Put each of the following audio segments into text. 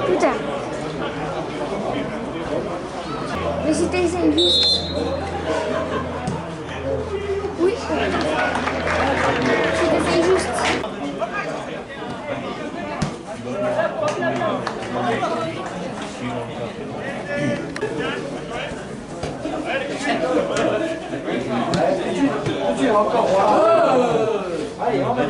Putain. Mais c'était injuste. Oui. C'était injuste. Allez, on va.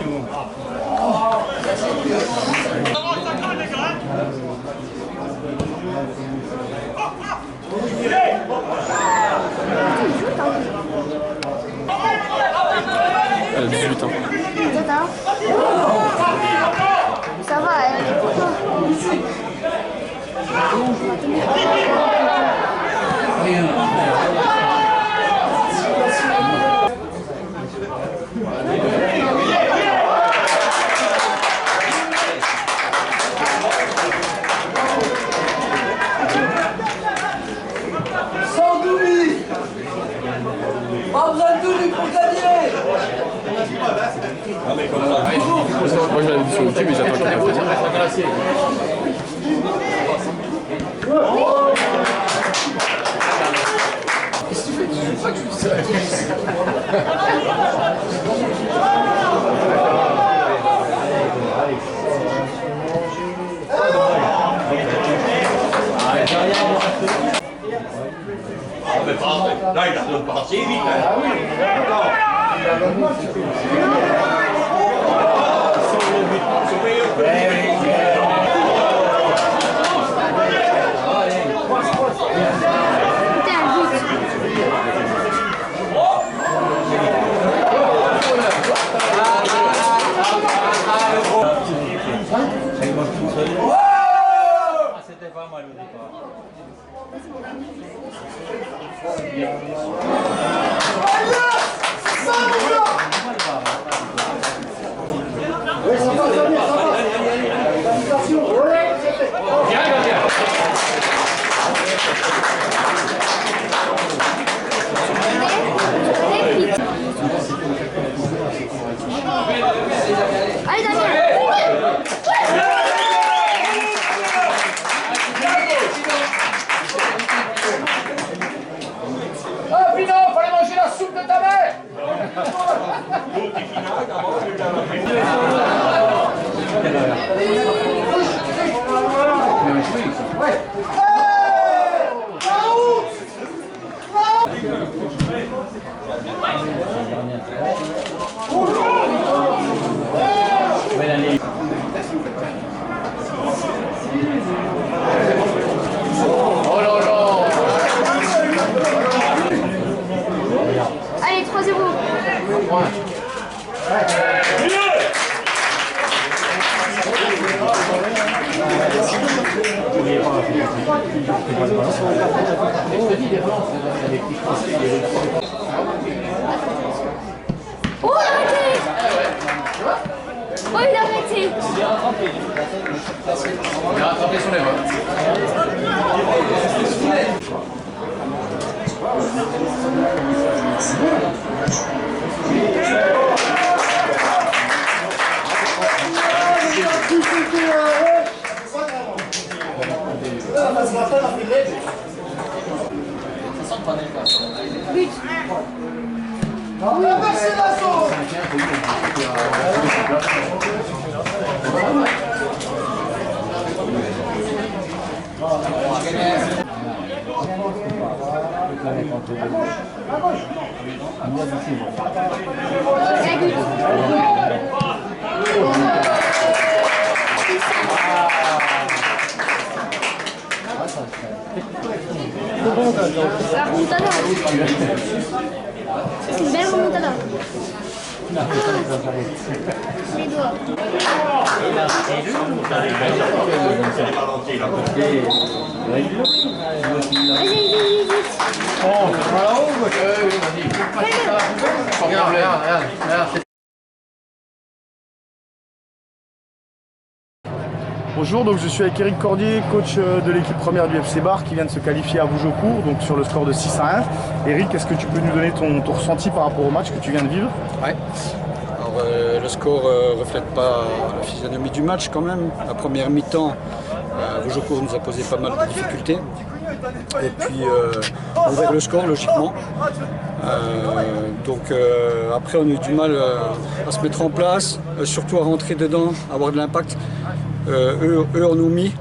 Elle a 18 ans. Ça va, elle est pour toi. Pas besoin de tout pour gagner. Moi je l'avais vu sur YouTube et j'attends qu'il fasse. Qu'est-ce que tu fais? Tu joues pas que je suis Là, il a donné pas assez vite. Ah oui, C'était pas mal au départ. Allez, Daniel. Oh, Pino, fallait manger la soupe de ta mère. Allez, 3-0. Oh, arrêtez! Oh, il a arrêté! Il a rattrapé sur les mains. But! On a passé la sauce. La remontada. C'est une belle remontada. Les doigts. Vas-y, vite. Oh, voilà où? Regarde, regarde. Bonjour, donc je suis avec Eric Cordier, coach de l'équipe première du FC Bar qui vient de se qualifier à Vougeaucourt, donc sur le score de 6-1. Eric, est-ce que tu peux nous donner ton ressenti par rapport au match que tu viens de vivre? Ouais. Alors, le score ne reflète pas la physionomie du match quand même. La première mi-temps, Vougeaucourt nous a posé pas mal de difficultés. Et puis on a ouvert le score logiquement. Après on a eu du mal à se mettre en place, surtout à rentrer dedans, à avoir de l'impact. Eux en ont mis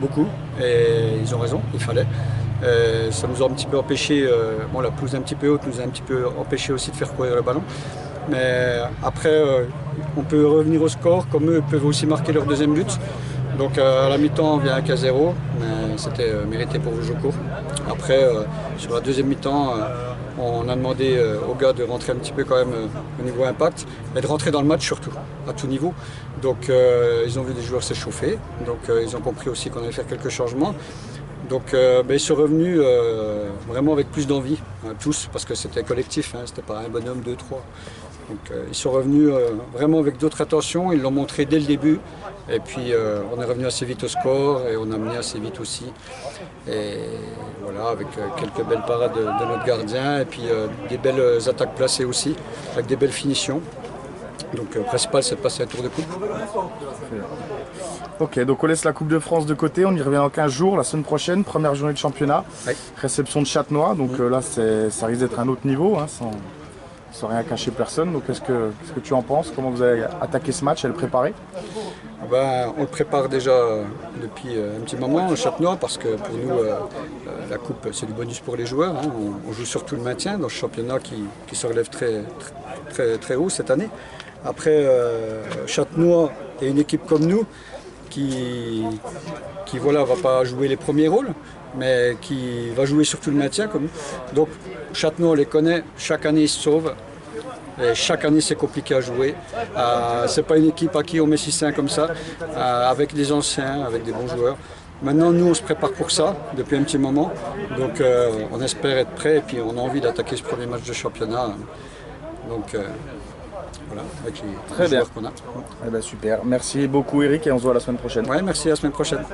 beaucoup et ils ont raison, il fallait. Ça nous a un petit peu empêché, la pelouse un petit peu haute nous a un petit peu empêché aussi de faire courir le ballon. Mais après on peut revenir au score, comme eux peuvent aussi marquer leur deuxième but. Donc à la mi-temps on vient avec 1-0, mais c'était mérité pour Vougeaucourt. Après sur la deuxième mi-temps on a demandé aux gars de rentrer un petit peu quand même au niveau impact et de rentrer dans le match surtout, à tout niveau. Donc ils ont vu des joueurs s'échauffer, donc ils ont compris aussi qu'on allait faire quelques changements. Donc ils sont revenus vraiment avec plus d'envie, tous, parce que c'était collectif, c'était pas un bonhomme, 2, 3. Donc ils sont revenus vraiment avec d'autres attentions, ils l'ont montré dès le début. Et puis on est revenu assez vite au score et on a mené assez vite aussi. Et voilà, avec quelques belles parades de notre gardien et puis des belles attaques placées aussi, avec des belles finitions. Donc le principal c'est de passer un tour de coupe. Ok, donc on laisse la Coupe de France de côté, on y revient dans 15 jours, la semaine prochaine, première journée de championnat, Oui. Réception de Châtenois, donc là ça risque d'être un autre niveau, sans rien cacher personne. Donc qu'est-ce que tu en penses? Comment vous avez attaqué ce match et le préparer? On le prépare déjà depuis un petit moment au Châtenois parce que pour nous la coupe c'est du bonus pour les joueurs. On joue surtout le maintien dans ce championnat qui se relève très haut cette année. Après Châtenois est une équipe comme nous qui va pas jouer les premiers rôles, mais qui va jouer surtout le maintien comme nous. Donc Châtenois on les connaît, chaque année ils se sauvent. Et chaque année c'est compliqué à jouer. C'est pas une équipe à qui on met 6-1 comme ça, avec des anciens, avec des bons joueurs. Maintenant nous on se prépare pour ça depuis un petit moment. Donc on espère être prêt et puis on a envie d'attaquer ce premier match de championnat. Donc voilà, avec les joueurs qu'on a. Eh ben, super, merci beaucoup Eric et on se voit la semaine prochaine. Ouais, merci, à la semaine prochaine.